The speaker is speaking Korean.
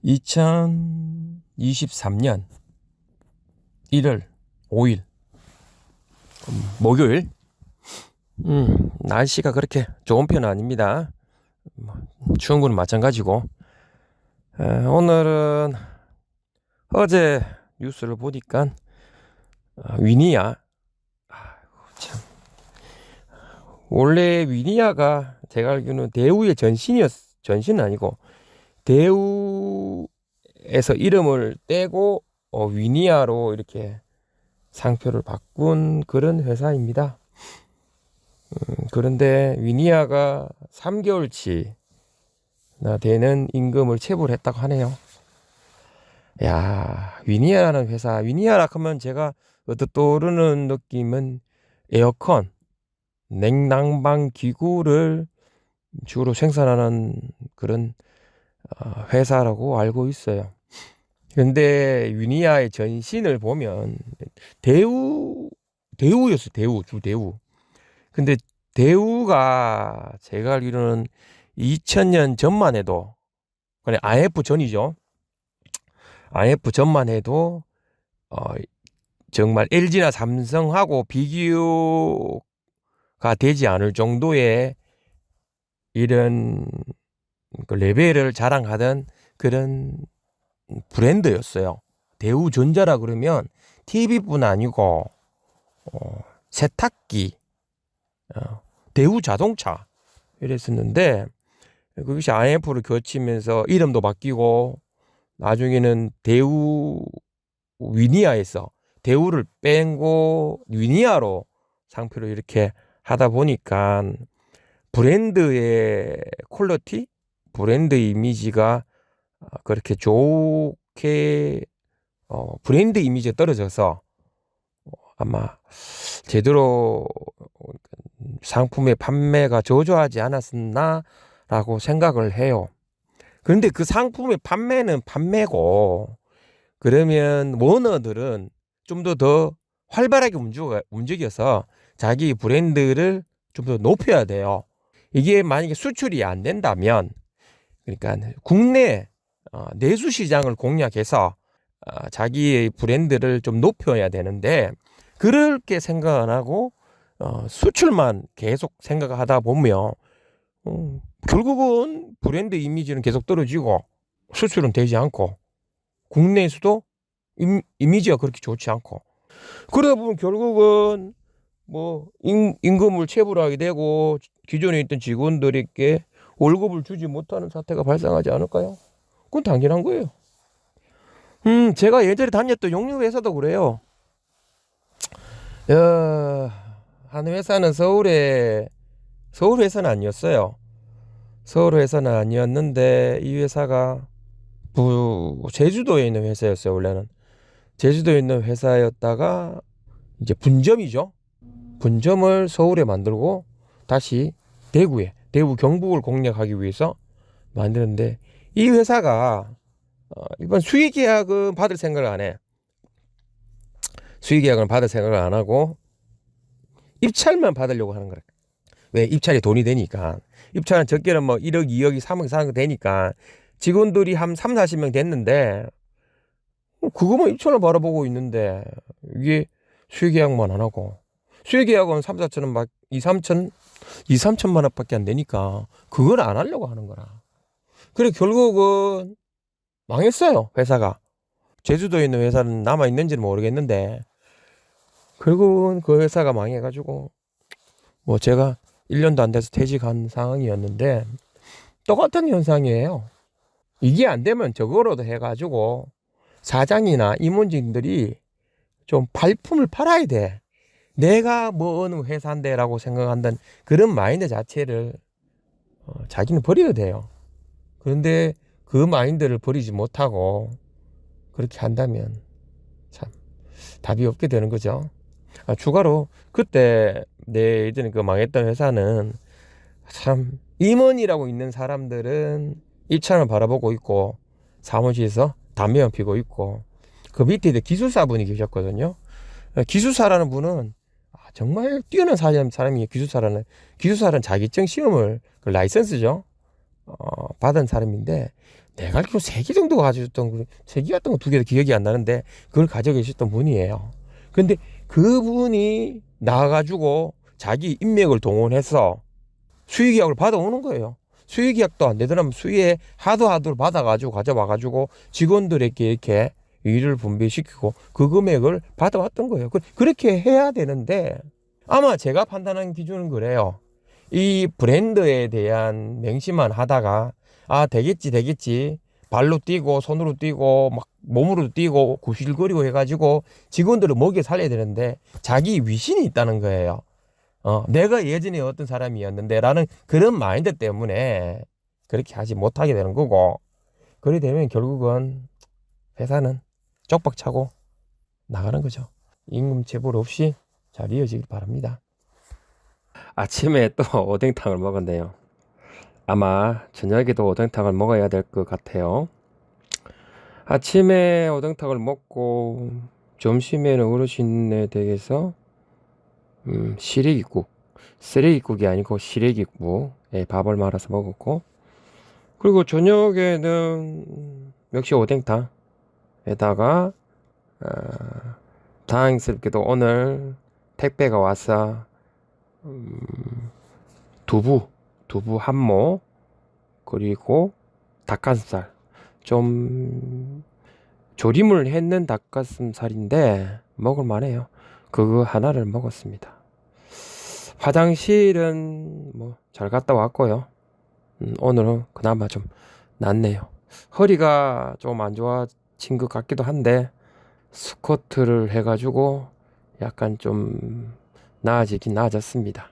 2023년 1월 5일 목요일. 날씨가 그렇게 좋은 편은 아닙니다. 추운 거는 마찬가지고. 오늘은 어제 뉴스를 보니까 위니아, 참, 원래 위니아가 제가 알기로는 대우의 전신은 아니고 대우에서 이름을 떼고 위니아로 이렇게 상표를 바꾼 그런 회사입니다. 그런데 위니아가 3개월치나 되는 임금을 체불 했다고 하네요. 야, 위니아라는 회사, 위니아라 하면 제가 떠오르는 느낌은 에어컨, 냉난방 기구를 주로 생산하는 그런 회사라고 알고 있어요. 근데 위니아의 전신을 보면 대우였어요. 대우. 근데 대우가 제가 알기로는 2000년 전만 해도, 그래 IF 전이죠. IF 전만 해도 정말 LG나 삼성하고 비교가 되지 않을 정도의 이런 그 레벨을 자랑하던 그런 브랜드였어요. 대우전자라 그러면 TV뿐 아니고 세탁기, 대우자동차 이랬었는데, 그것이 IMF를 거치면서 이름도 바뀌고 나중에는 대우 위니아에서 대우를 빼고 위니아로 상표를 이렇게 하다 보니까 브랜드의 퀄리티, 브랜드 이미지가 그렇게 좋게 브랜드 이미지가 떨어져서 아마 제대로 상품의 판매가 저조하지 않았나 라고 생각을 해요. 그런데 그 상품의 판매는 판매고, 그러면 오너들은 좀 더 활발하게 움직여서 자기 브랜드를 좀 더 높여야 돼요. 이게 만약에 수출이 안 된다면, 그러니까 국내 내수 시장을 공략해서 자기의 브랜드를 좀 높여야 되는데, 그렇게 생각 안 하고 수출만 계속 생각하다 보면 결국은 브랜드 이미지는 계속 떨어지고 수출은 되지 않고 국내에서도 이미지가 그렇게 좋지 않고, 그러다 보면 결국은 뭐 임금을 체불하게 되고 기존에 있던 직원들에게 월급을 주지 못하는 사태가 발생하지 않을까요? 그건 당연한 거예요. 제가 예전에 다녔던 용료 회사도 그래요. 한 회사는 서울 회사는 아니었어요. 서울 회사는 아니었는데 이 회사가 제주도에 있는 회사였어요. 원래는 제주도에 있는 회사였다가 이제 분점이죠. 분점을 서울에 만들고 다시 대구 경북을 공략하기 위해서 만드는데, 이 회사가 일반 수의계약은 받을 생각을 안 해. 수의계약은 받을 생각을 안 하고 입찰만 받으려고 하는 거야. 왜? 입찰이 돈이 되니까. 입찰은 적게는 뭐 1억, 2억이, 3억, 4억 되니까 직원들이 한 3, 40명 됐는데 그거만 입찰을 바라보고 있는데, 이게 수의계약만 안 하고, 수의계약은 3, 4천원 막 2, 3천만 원밖에 안 되니까 그걸 안 하려고 하는 거라. 그래 결국은 망했어요. 회사가. 제주도에 있는 회사는 남아있는지는 모르겠는데 결국은 그 회사가 망해가지고 뭐 제가 1년도 안 돼서 퇴직한 상황이었는데, 똑같은 현상이에요. 이게 안 되면 저거로도 해가지고 사장이나 임원진들이 좀 발품을 팔아야 돼. 내가 뭐 어느 회사인데 라고 생각한다는 그런 마인드 자체를 자기는 버려야 돼요. 그런데 그 마인드를 버리지 못하고 그렇게 한다면 참 답이 없게 되는 거죠. 추가로 그때 내 예전에 그 망했던 회사는 참 임원이라고 있는 사람들은 입찰을 바라보고 있고 사무실에서 담배만 피고 있고, 그 밑에 이제 기술사분이 계셨거든요. 기술사라는 분은 정말 뛰어난 사람이 기술사라는 자격증 시험을, 그 라이선스죠, 받은 사람인데 내가 알기로 3개 정도 가져줬던 3개였던 거 2개 기억이 안 나는데 그걸 가지고 계셨던 분이에요. 근데 그분이 나가가지고 자기 인맥을 동원해서 수의계약을 받아오는 거예요. 수의계약도 안 되더라면 수의에 하드를 받아가지고 가져와가지고 직원들에게 이렇게 일을 분배시키고 그 금액을 받아왔던 거예요. 그렇게 해야 되는데 아마 제가 판단한 기준은 그래요. 이 브랜드에 대한 맹시만 하다가 되겠지 발로 뛰고 손으로 뛰고 막 몸으로 뛰고 구실거리고 해가지고 직원들을 먹여 살려야 되는데 자기 위신이 있다는 거예요. 내가 예전에 어떤 사람이었는데 라는 그런 마인드 때문에 그렇게 하지 못하게 되는 거고, 그래 되면 결국은 회사는 쪽박 차고 나가는 거죠. 임금 체불 없이 잘 이어지길 바랍니다. 아침에 또 오뎅탕을 먹었네요. 아마 저녁에도 오뎅탕을 먹어야 될 것 같아요. 아침에 오뎅탕을 먹고 점심에는 어르신에 대해서 시래기국, 쓰레기국이 아니고 시래기국에 밥을 말아서 먹었고, 그리고 저녁에는 역시 오뎅탕에다가 다행스럽게도 오늘 택배가 와서 두부 한모, 그리고 닭가슴살, 좀 조림을 했는 닭가슴살인데 먹을만해요. 그거 하나를 먹었습니다. 화장실은 뭐 잘 갔다 왔고요. 오늘은 그나마 좀 낫네요. 허리가 좀 안 좋아진 것 같기도 한데 스쿼트를 해가지고 약간 좀 나아지긴 나아졌습니다.